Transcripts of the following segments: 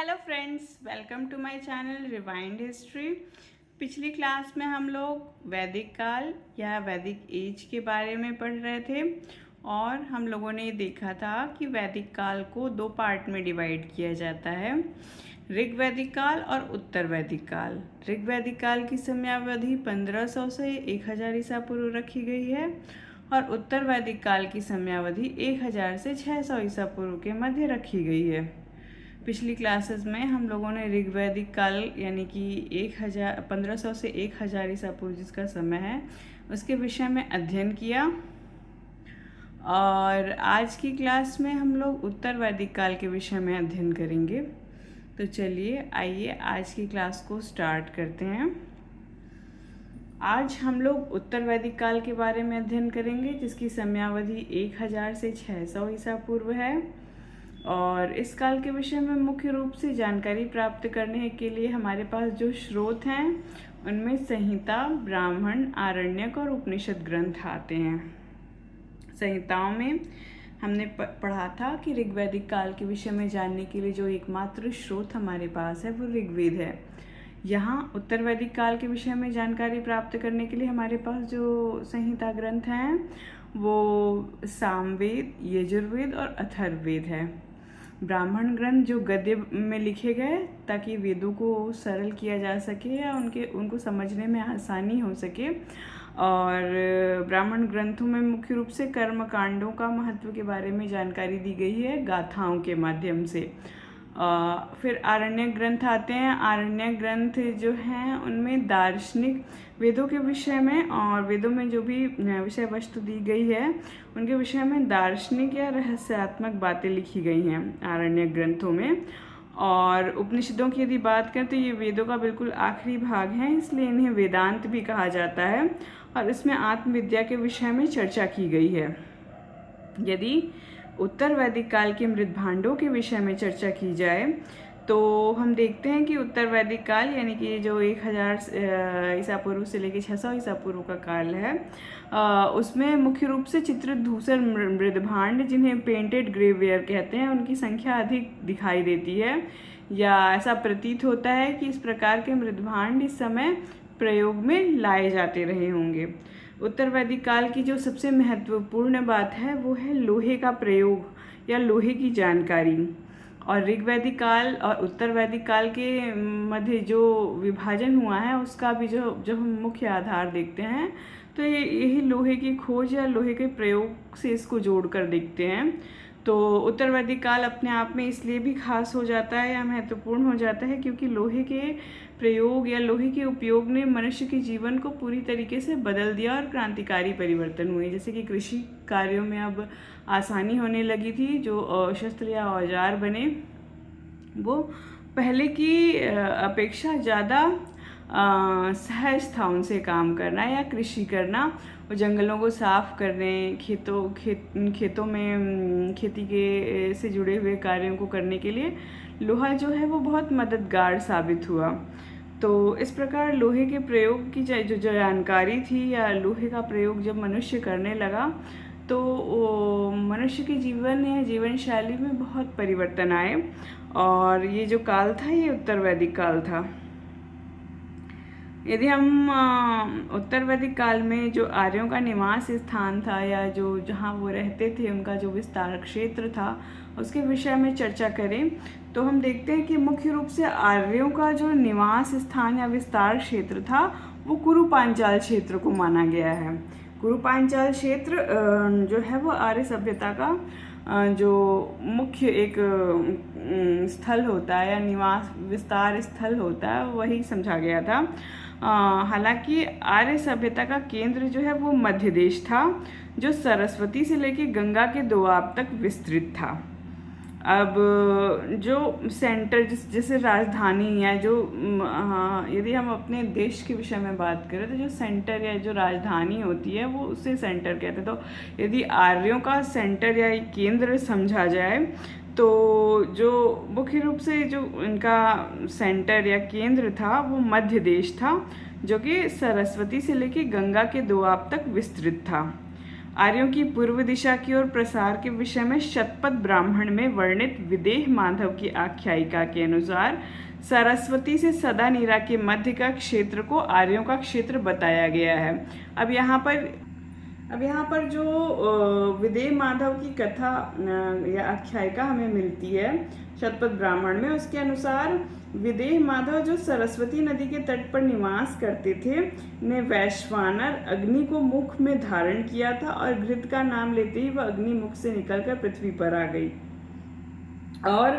Hello friends, welcome to my channel rewind history. पिछली class में हम लोग वैदिक काल या वैदिक एज के बारे में पढ़ रहे थे और हम लोगों ने देखा था कि वैदिक काल को दो पार्ट में डिवाइड किया जाता है, ऋग वैदिक काल और उत्तर वैदिक काल। ऋग वैदिक काल की समयावधि 1500 से 1000 ईसा पूर्व रखी गई है और उत्तर वैदिक काल की समयावधि 1000 से 600 ईसा पूर्व के मध्य रखी गई है। पिछली क्लासेस में हम लोगों ने ऋग्वैदिक काल यानी कि 1500 से 1000 ईसा पूर्व जिसका समय है उसके विषय में अध्ययन किया और आज की क्लास में हम लोग उत्तर वैदिक काल के विषय में अध्ययन करेंगे। तो चलिए आइए आज की क्लास को स्टार्ट करते हैं। आज हम लोग उत्तर वैदिक काल के बारे में अध्ययन करेंगे जिसकी समयावधि 1000 से 600 ईसा पूर्व है और इस काल के विषय में मुख्य रूप से जानकारी प्राप्त करने के लिए हमारे पास जो स्रोत हैं उनमें संहिता, ब्राह्मण, आरण्यक और उपनिषद ग्रंथ आते हैं। संहिताओं में हमने पढ़ा था कि ऋग्वैदिक काल के विषय में जानने के लिए जो एकमात्र स्रोत हमारे पास है वो ऋग्वेद है। यहाँ उत्तर वैदिक काल के विषय में जानकारी प्राप्त करने के लिए हमारे पास जो संहिता ग्रंथ हैं वो सामवेद, यजुर्वेद और अथर्ववेद है। ब्राह्मण ग्रंथ जो गद्य में लिखे गए ताकि वेदों को सरल किया जा सके या उनको समझने में आसानी हो सके। और ब्राह्मण ग्रंथों में मुख्य रूप से कर्म कांडों का महत्व के बारे में जानकारी दी गई है गाथाओं के माध्यम से। फिर आरण्यक ग्रंथ आते हैं। आरण्यक ग्रंथ जो हैं उनमें दार्शनिक वेदों के विषय में और वेदों में जो भी विषय वस्तु दी गई है उनके विषय में दार्शनिक या रहस्यात्मक बातें लिखी गई हैं आरण्यक ग्रंथों में। और उपनिषदों की यदि बात करें तो ये वेदों का बिल्कुल आखिरी भाग है, इसलिए इन्हें वेदांत भी कहा जाता है और इसमें आत्मविद्या के विषय में चर्चा की गई है। यदि उत्तर वैदिक काल के मृत भांडों के विषय में चर्चा की जाए तो हम देखते हैं कि उत्तर वैदिक काल यानी कि जो 1000 ईसा पूर्व से लेकर 600 ईसा पूर्व का काल है उसमें मुख्य रूप से चित्रित धूसर मृत भांड जिन्हें पेंटेड ग्रेववेयर कहते हैं उनकी संख्या अधिक दिखाई देती है या ऐसा प्रतीत होता है कि इस प्रकार के मृत भांड इस समय प्रयोग में लाए जाते रहे होंगे। उत्तर वैदिक काल की जो सबसे महत्वपूर्ण बात है वो है लोहे का प्रयोग या लोहे की जानकारी। और ऋग्वैदिक काल और उत्तर वैदिक काल के मध्य जो विभाजन हुआ है उसका भी जो हम मुख्य आधार देखते हैं तो यही लोहे की खोज या लोहे के प्रयोग से इसको जोड़कर देखते हैं। तो उत्तर वैदिक काल अपने आप में इसलिए भी खास हो जाता है या महत्वपूर्ण हो जाता है क्योंकि लोहे के प्रयोग या लोहे के उपयोग ने मनुष्य के जीवन को पूरी तरीके से बदल दिया और क्रांतिकारी परिवर्तन हुए। जैसे कि कृषि कार्यों में अब आसानी होने लगी थी, जो शस्त्र या औजार बने वो पहले की अपेक्षा ज़्यादा सहज था उनसे काम करना या कृषि करना। वो जंगलों को साफ करने, खेतों में खेती के से जुड़े हुए कार्यों को करने के लिए लोहा जो है वो बहुत मददगार साबित हुआ। तो इस प्रकार लोहे के प्रयोग की जो जानकारी थी या लोहे का प्रयोग जब मनुष्य करने लगा तो मनुष्य के जीवन या जीवन शैली में बहुत परिवर्तन आए और ये जो काल था ये उत्तर वैदिक काल था। यदि हम उत्तर वैदिक काल में जो आर्यों का निवास स्थान था या जो जहाँ वो रहते थे उनका जो विस्तार क्षेत्र था उसके विषय में चर्चा करें तो हम देखते हैं कि मुख्य रूप से आर्यों का जो निवास स्थान या विस्तार क्षेत्र था वो कुरु पांचाल क्षेत्र को माना गया है। कुरु पांचाल क्षेत्र जो है वो आर्य सभ्यता का जो मुख्य एक स्थल होता है या निवास विस्तार स्थल होता है वही समझा गया था। हालांकि आर्य सभ्यता का केंद्र जो है वो मध्य देश था जो सरस्वती से लेकर गंगा के दोआब तक विस्तृत था। अब जो सेंटर जैसे राजधानी या जो यदि हम अपने देश के विषय में बात करें तो जो सेंटर या जो राजधानी होती है वो उसे सेंटर कहते हैं। तो यदि आर्यों का सेंटर या केंद्र समझा जाए तो जो मुख्य रूप से जो इनका सेंटर या केंद्र था वो मध्य देश था जो कि सरस्वती से लेकर गंगा के दोआब तक विस्तृत था। आर्यों की पूर्व दिशा की ओर प्रसार के विषय में शतपथ ब्राह्मण में वर्णित विदेह माधव की आख्यायिका के अनुसार सरस्वती से सदा नीरा के मध्य का क्षेत्र को आर्यों का क्षेत्र बताया गया है। अब यहाँ पर जो विदेह माधव की कथा या आख्यायिका हमें मिलती है शतपथ ब्राह्मण में, उसके अनुसार विदेह माधव जो सरस्वती नदी के तट पर निवास करते थे ने वैश्वानर अग्नि को मुख में धारण किया था और घृत का नाम लेते ही वह अग्नि मुख से निकलकर पृथ्वी पर आ गई और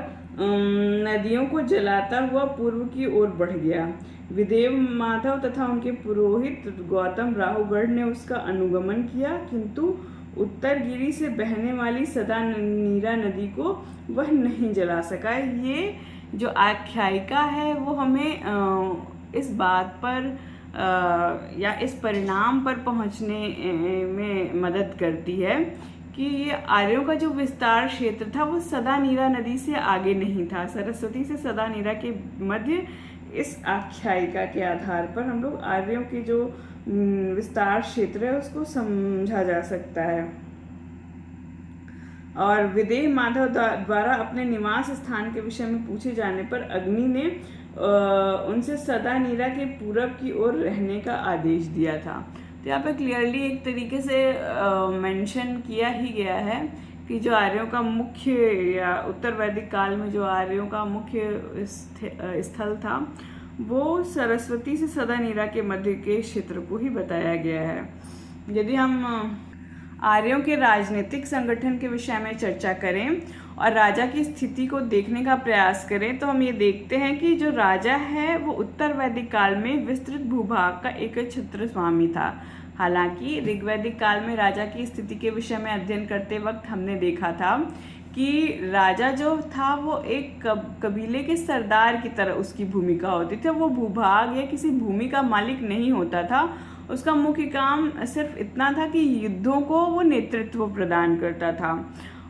नदियों को जलाता हुआ पूर्व की ओर बढ़ गया। विदेव माधव तथा उनके पुरोहित गौतम राहुगढ़ ने उसका अनुगमन किया, किंतु उत्तर गिरी से बहने वाली सदा नीरा नदी को वह नहीं जला सका। ये जो आख्यायिका है वो हमें इस बात पर या इस परिणाम पर पहुंचने में मदद करती है कि ये आर्यों का जो विस्तार क्षेत्र था वो सदा नीरा नदी से आगे नहीं था। सरस्वती से सदा नीरा के मध्य इस आख्यायिका के आधार पर हम लोग आर्यों के जो विस्तार क्षेत्र है उसको समझा जा सकता है। और विदेह माधव द्वारा अपने निवास स्थान के विषय में पूछे जाने पर अग्नि ने उनसे सदा नीरा के पूरब की ओर रहने का आदेश दिया था। तो यहाँ पे क्लियरली एक तरीके से मेंशन किया ही गया है कि जो आर्यों का मुख्य या उत्तर वैदिक काल में जो आर्यों का मुख्य स्थल था वो सरस्वती से सदा नीरा के मध्य के क्षेत्र को ही बताया गया है। यदि हम आर्यों के राजनीतिक संगठन के विषय में चर्चा करें और राजा की स्थिति को देखने का प्रयास करें तो हम ये देखते हैं कि जो राजा है वो उत्तर वैदिक काल में विस्तृत भूभाग का एक छत्र स्वामी था। हालांकि ऋग्वैदिक काल में राजा की स्थिति के विषय में अध्ययन करते वक्त हमने देखा था कि राजा जो था वो एक कबीले के सरदार की तरह उसकी भूमिका होती थी। वो भूभाग या किसी भूमि का मालिक नहीं होता था। उसका मुख्य काम सिर्फ इतना था कि युद्धों को वो नेतृत्व प्रदान करता था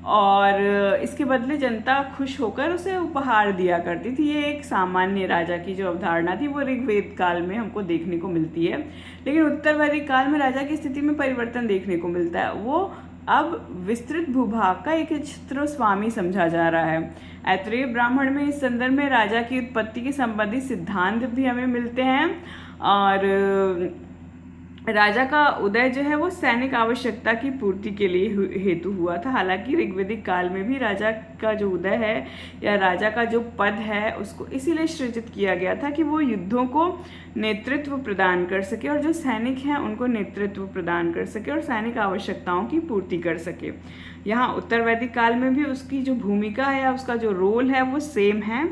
और इसके बदले जनता खुश होकर उसे उपहार दिया करती थी। ये एक सामान्य राजा की जो अवधारणा थी वो ऋग्वेद काल में हमको देखने को मिलती है। लेकिन उत्तर वैदिक काल में राजा की स्थिति में परिवर्तन देखने को मिलता है। वो अब विस्तृत भूभाग का एक छत्र स्वामी समझा जा रहा है। ऐतरेय ब्राह्मण में इस संदर्भ में राजा की उत्पत्ति के संबंधित सिद्धांत भी हमें मिलते हैं और राजा का उदय जो है वो सैनिक आवश्यकता की पूर्ति के लिए हेतु हुआ था। हालांकि ऋग्वैदिक काल में भी राजा का जो उदय है या राजा का जो पद है उसको इसीलिए सृजित किया गया था कि वो युद्धों को नेतृत्व प्रदान कर सके और जो सैनिक हैं उनको नेतृत्व प्रदान कर सके और सैनिक आवश्यकताओं की पूर्ति कर सके। यहाँ उत्तर वैदिक काल में भी उसकी जो भूमिका है या उसका जो रोल है वो सेम है।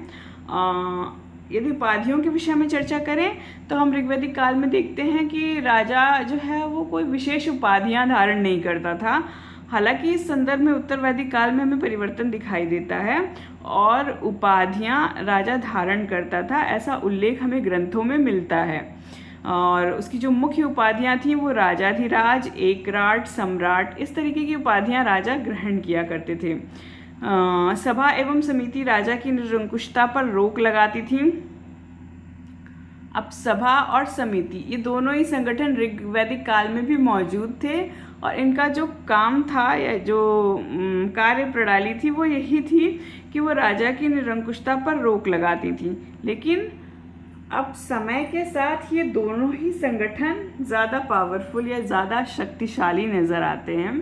यदि उपाधियों के विषय में चर्चा करें तो हम ऋग्वैदिक काल में देखते हैं कि राजा जो है वो कोई विशेष उपाधियां धारण नहीं करता था। हालांकि इस संदर्भ में उत्तर वैदिक काल में हमें परिवर्तन दिखाई देता है और उपाधियां राजा धारण करता था, ऐसा उल्लेख हमें ग्रंथों में मिलता है। और उसकी जो मुख्य उपाधियां थीं वो राजाधिराज, एकराट, सम्राट, इस तरीके की उपाधियां राजा ग्रहण किया करते थे। सभा एवं समिति राजा की निरंकुशता पर रोक लगाती थी। अब सभा और समिति ये दोनों ही संगठन ऋग्वैदिक काल में भी मौजूद थे और इनका जो काम था या जो कार्य प्रणाली थी वो यही थी कि वो राजा की निरंकुशता पर रोक लगाती थी। लेकिन अब समय के साथ ये दोनों ही संगठन ज़्यादा पावरफुल या ज़्यादा शक्तिशाली नज़र आते हैं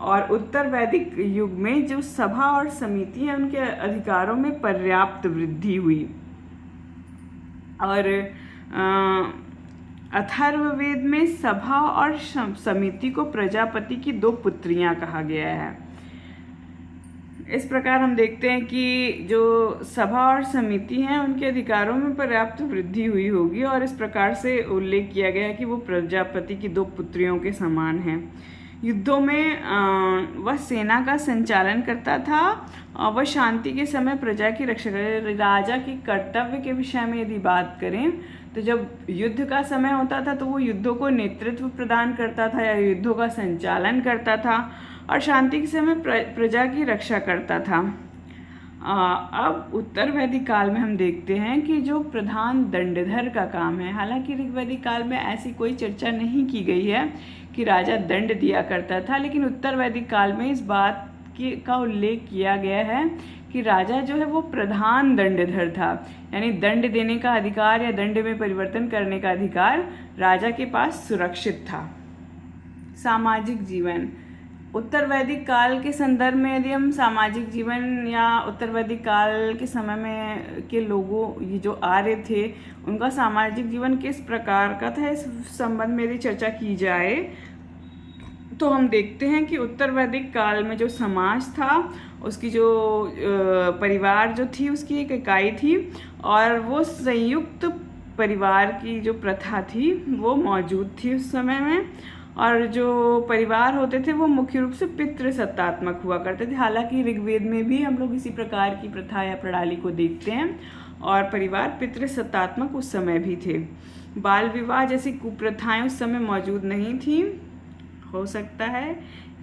और उत्तर वैदिक युग में जो सभा और समिति है उनके अधिकारों में पर्याप्त वृद्धि हुई। और अथर्ववेद में सभा और समिति को प्रजापति की दो पुत्रियां कहा गया है। इस प्रकार हम देखते हैं कि जो सभा और समिति हैं उनके अधिकारों में पर्याप्त वृद्धि हुई होगी और इस प्रकार से उल्लेख किया गया है कि वो प्रजापति की दो पुत्रियों के समान हैं। युद्धों में वह सेना का संचालन करता था और वह शांति के समय प्रजा की रक्षा करे। राजा के कर्तव्य के विषय में यदि बात करें तो जब युद्ध का समय होता था तो वो युद्धों को नेतृत्व प्रदान करता था या युद्धों का संचालन करता था और शांति के समय प्रजा की रक्षा करता था। अब उत्तर वैदिक काल में हम देखते हैं कि जो प्रधान दंडधर का काम है, हालांकि ऋग वैदिक काल में ऐसी कोई चर्चा नहीं की गई है कि राजा दंड दिया करता था, लेकिन उत्तर वैदिक काल में इस बात का उल्लेख किया गया है कि राजा जो है वो प्रधान दंडधर था, यानी दंड देने का अधिकार या दंड में परिवर्तन करने का अधिकार राजा के पास सुरक्षित था। सामाजिक जीवन, उत्तर वैदिक काल के संदर्भ में यदि हम सामाजिक जीवन या उत्तर वैदिक काल के समय में के लोगों, ये जो आर्य थे, उनका सामाजिक जीवन किस प्रकार का था, इस संबंध में यदि चर्चा की जाए तो हम देखते हैं कि उत्तर वैदिक काल में जो समाज था, उसकी जो परिवार जो थी, उसकी एक इकाई थी और वो संयुक्त परिवार की जो प्रथा थी वो मौजूद थी उस समय में। और जो परिवार होते थे वो मुख्य रूप से पितृसत्तात्मक हुआ करते थे। हालांकि ऋग्वेद में भी हम लोग इसी प्रकार की प्रथा या प्रणाली को देखते हैं और परिवार पितृसत्तात्मक उस समय भी थे। बाल विवाह जैसी कुप्रथाएं उस समय मौजूद नहीं थी। हो सकता है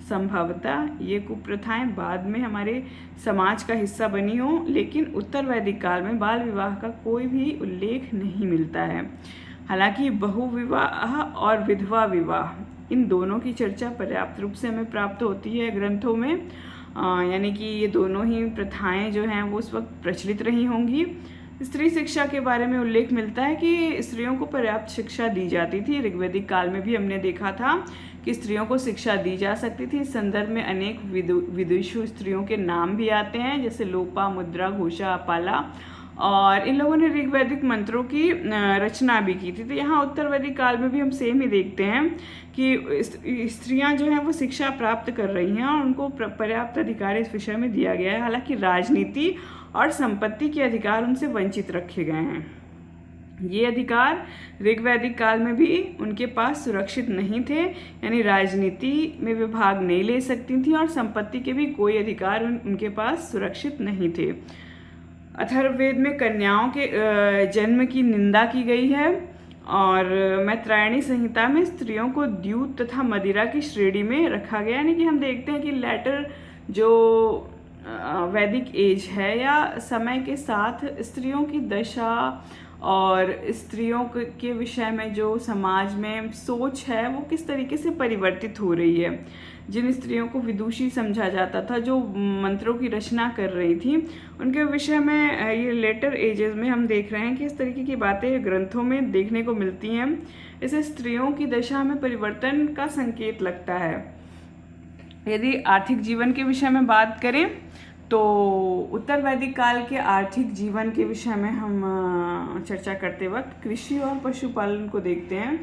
संभवतः ये कुप्रथाएं बाद में हमारे समाज का हिस्सा बनी हो, लेकिन उत्तर वैदिक काल में बाल विवाह का कोई भी उल्लेख नहीं मिलता है। हालांकि बहुविवाह और विधवा विवाह, इन दोनों की चर्चा पर्याप्त रूप से हमें प्राप्त होती है ग्रंथों में, यानी कि ये दोनों ही प्रथाएं जो हैं वो उस वक्त प्रचलित रही होंगी। स्त्री शिक्षा के बारे में उल्लेख मिलता है कि स्त्रियों को पर्याप्त शिक्षा दी जाती थी। ऋग्वैदिक काल में भी हमने देखा था कि स्त्रियों को शिक्षा दी जा सकती थी। इस संदर्भ में अनेक विदुषु स्त्रियों के नाम भी आते हैं, जैसे लोपा, मुद्रा, घोषा, अपाला, और इन लोगों ने ऋग्वैदिक मंत्रों की रचना भी की थी। तो यहाँ उत्तर वैदिक काल में भी हम सेम ही देखते हैं कि स्त्रियां जो हैं वो शिक्षा प्राप्त कर रही हैं और उनको पर्याप्त अधिकार इस विषय में दिया गया है। हालांकि राजनीति और संपत्ति के अधिकार उनसे वंचित रखे गए हैं। ये अधिकार ऋग्वैदिक काल में भी उनके पास सुरक्षित नहीं थे, यानी राजनीति में वे भाग नहीं ले सकती थी और संपत्ति के भी कोई अधिकार उनके पास सुरक्षित नहीं थे। अथर्ववेद में कन्याओं के जन्म की निंदा की गई है और मैत्रायणी संहिता में स्त्रियों को द्यूत तथा मदिरा की श्रेणी में रखा गया। यानी कि हम देखते हैं कि लेटर जो वैदिक एज है या समय के साथ स्त्रियों की दशा और स्त्रियों के विषय में जो समाज में सोच है वो किस तरीके से परिवर्तित हो रही है। जिन स्त्रियों को विदुषी समझा जाता था, जो मंत्रों की रचना कर रही थी, उनके विषय में ये लेटर एजेस में हम देख रहे हैं कि इस तरीके की बातें ग्रंथों में देखने को मिलती हैं। इसे स्त्रियों की दशा में परिवर्तन का संकेत लगता है। यदि आर्थिक जीवन के विषय में बात करें तो उत्तर वैदिक काल के आर्थिक जीवन के विषय में हम चर्चा करते वक्त कृषि और पशुपालन को देखते हैं।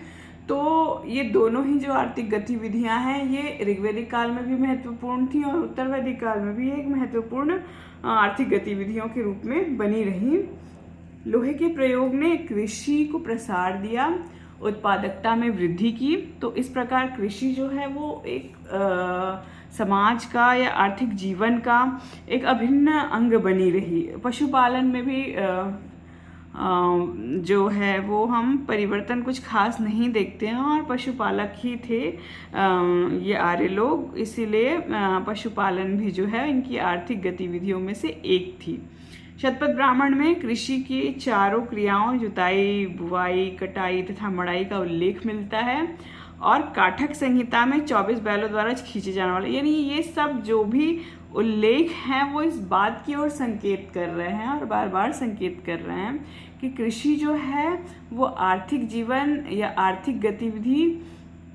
तो ये दोनों ही जो आर्थिक गतिविधियां हैं ये ऋग्वैदिक काल में भी महत्वपूर्ण थी और उत्तर वैदिक काल में भी एक महत्वपूर्ण आर्थिक गतिविधियों के रूप में बनी रही। लोहे के प्रयोग ने कृषि को प्रसार दिया, उत्पादकता में वृद्धि की। तो इस प्रकार कृषि जो है वो एक समाज का या आर्थिक जीवन का एक अभिन्न अंग बनी रही। पशुपालन में भी जो है वो हम परिवर्तन कुछ खास नहीं देखते हैं और पशुपालक ही थे ये आर्य लोग, इसीलिए पशुपालन भी जो है इनकी आर्थिक गतिविधियों में से एक थी। शतपथ ब्राह्मण में कृषि की चारों क्रियाओं जुताई, बुवाई, कटाई तथा मड़ाई का उल्लेख मिलता है और काठक संहिता में 24 बैलों द्वारा खींचे जाने वाले, यानी ये सब जो भी उल्लेख हैं वो इस बात की ओर संकेत कर रहे हैं और बार बार संकेत कर रहे हैं कि कृषि जो है वो आर्थिक जीवन या आर्थिक गतिविधि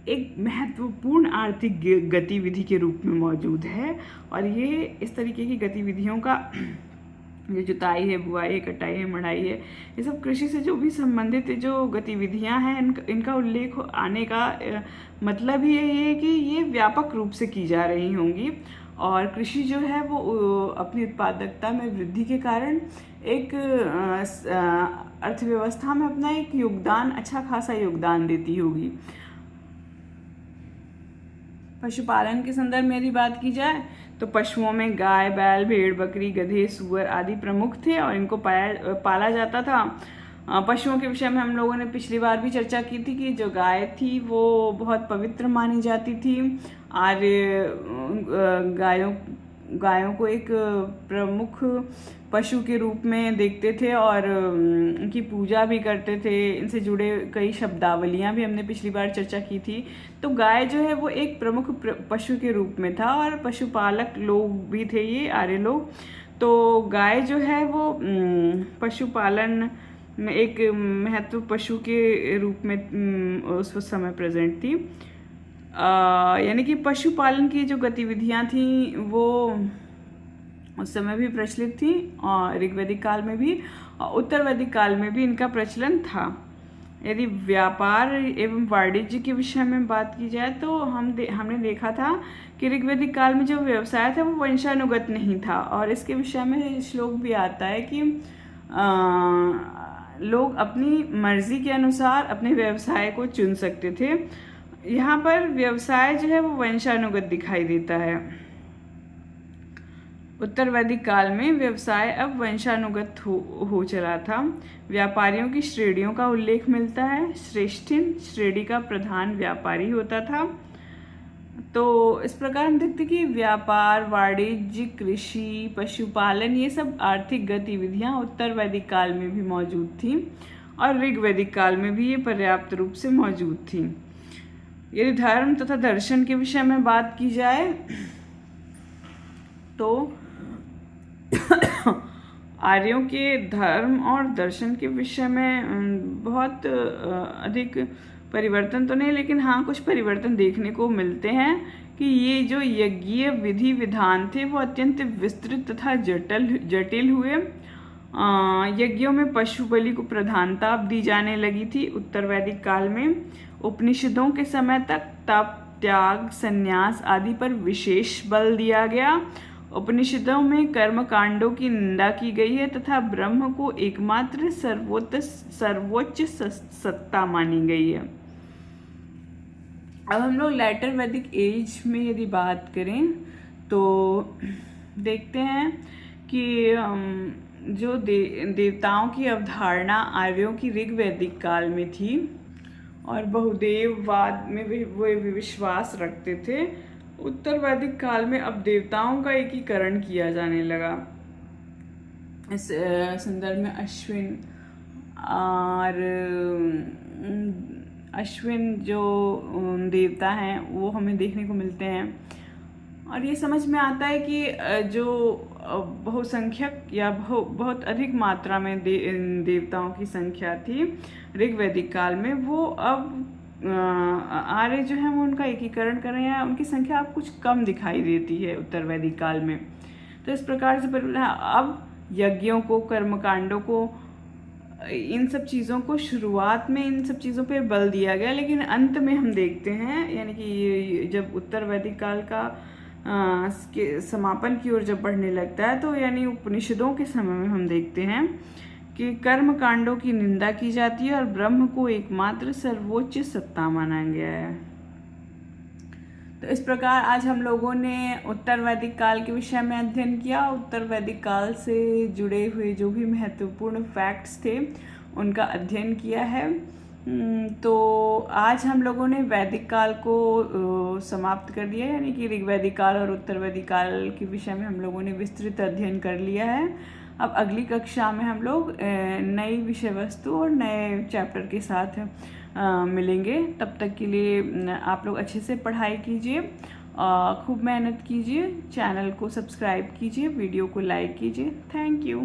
एक महत्वपूर्ण आर्थिक गतिविधि के रूप में मौजूद है। और ये इस तरीके की गतिविधियों का जो जुताई है, बुआई है, कटाई है, मढ़ाई है, ये सब कृषि से जो भी संबंधित जो गतिविधियां हैं इनका उल्लेख आने का मतलब ही यही है कि ये व्यापक रूप से की जा रही होंगी और कृषि जो है वो अपनी उत्पादकता में वृद्धि के कारण एक अर्थव्यवस्था में अपना एक योगदान, अच्छा खासा योगदान देती होगी। पशुपालन के संदर्भ में यदि बात की जाए तो पशुओं में गाय, बैल, भेड़, बकरी, गधे, सूअर आदि प्रमुख थे और इनको पाला जाता था। पशुओं के विषय में हम लोगों ने पिछली बार भी चर्चा की थी कि जो गाय थी वो बहुत पवित्र मानी जाती थी। आर्य गायों को एक प्रमुख पशु के रूप में देखते थे और इनकी पूजा भी करते थे। इनसे जुड़े कई शब्दावलियाँ भी हमने पिछली बार चर्चा की थी। तो गाय जो है वो एक प्रमुख पशु के रूप में था और पशुपालक लोग भी थे ये आर्य लोग। तो गाय जो है वो पशुपालन में एक महत्व पशु के रूप में उस समय प्रेजेंट थी। यानी कि पशुपालन की जो गतिविधियां थी वो उस समय भी प्रचलित थी और ऋग्वैदिक काल में भी और उत्तर वैदिक काल में भी इनका प्रचलन था। यदि व्यापार एवं वाणिज्य के विषय में बात की जाए तो हमने देखा था कि ऋग्वैदिक काल में जो व्यवसाय था वो वंशानुगत नहीं था और इसके विषय में श्लोक भी आता है कि लोग अपनी मर्जी के अनुसार अपने व्यवसाय को चुन सकते थे। यहाँ पर व्यवसाय जो है वो वंशानुगत दिखाई देता है। उत्तर वैदिक काल में व्यवसाय अब वंशानुगत हो चला था। व्यापारियों की श्रेणियों का उल्लेख मिलता है। श्रेष्ठिन श्रेणी का प्रधान व्यापारी होता था। तो इस प्रकार हम देखते कि व्यापार, वाणिज्य, कृषि, पशुपालन ये सब आर्थिक गतिविधियां उत्तर वैदिक काल में भी मौजूद थी और ऋग्वैदिक काल में भी ये पर्याप्त रूप से मौजूद थी। यदि धर्म तथा दर्शन के विषय में बात की जाए तो आर्यों के धर्म और दर्शन के विषय में बहुत अधिक परिवर्तन तो नहीं, लेकिन हाँ कुछ परिवर्तन देखने को मिलते हैं कि ये जो यज्ञीय विधि विधान थे वो अत्यंत विस्तृत तथा जटिल हुए। यज्ञों में पशु बलि को प्रधानता दी जाने लगी थी उत्तर वैदिक काल में। उपनिषदों के समय तक तप, त्याग, संन्यास आदि पर विशेष बल दिया गया। उपनिषदों में कर्म कांडों की निंदा की गई है तथा ब्रह्म को एकमात्र सर्वोच्च सत्ता मानी गई है। अब हम लोग लेटर वैदिक एज में यदि बात करें तो देखते हैं कि जो देवताओं की अवधारणा आर्यों की ऋग्वैदिक काल में थी और बहुदेववाद में वे विश्वास रखते थे। उत्तर वैदिक काल में अब देवताओं का एकीकरण किया जाने लगा। इस संदर्भ में अश्विन जो देवता हैं वो हमें देखने को मिलते हैं और ये समझ में आता है कि जो बहुसंख्यक या बहुत अधिक मात्रा में देवताओं की संख्या थी ऋग्वैदिक काल में, वो अब आर्य जो है वो उनका एकीकरण कर रहे हैं। उनकी संख्या अब कुछ कम दिखाई देती है उत्तर वैदिक काल में। तो इस प्रकार से अब यज्ञों को, कर्मकांडों को, इन सब चीज़ों को शुरुआत में इन सब चीज़ों पे बल दिया गया, लेकिन अंत में हम देखते हैं यानी कि जब उत्तर वैदिक काल का के समापन की ओर जब बढ़ने लगता है तो यानी उपनिषदों के समय में हम देखते हैं कि कर्म कांडों की निंदा की जाती है और ब्रह्म को एकमात्र सर्वोच्च सत्ता माना गया है। तो इस प्रकार आज हम लोगों ने उत्तर वैदिक काल के विषय में अध्ययन किया। उत्तर वैदिक काल से जुड़े हुए जो भी महत्वपूर्ण फैक्ट्स थे उनका अध्ययन किया है। तो आज हम लोगों ने वैदिक काल को समाप्त कर दिया, यानी कि ऋग्वैदिक काल और उत्तर वैदिक काल के विषय में हम लोगों ने विस्तृत अध्ययन कर लिया है। अब अगली कक्षा में हम लोग नई विषय वस्तु और नए चैप्टर के साथ मिलेंगे। तब तक के लिए आप लोग अच्छे से पढ़ाई कीजिए, खूब मेहनत कीजिए, चैनल को सब्सक्राइब कीजिए, वीडियो को लाइक कीजिए। Thank you.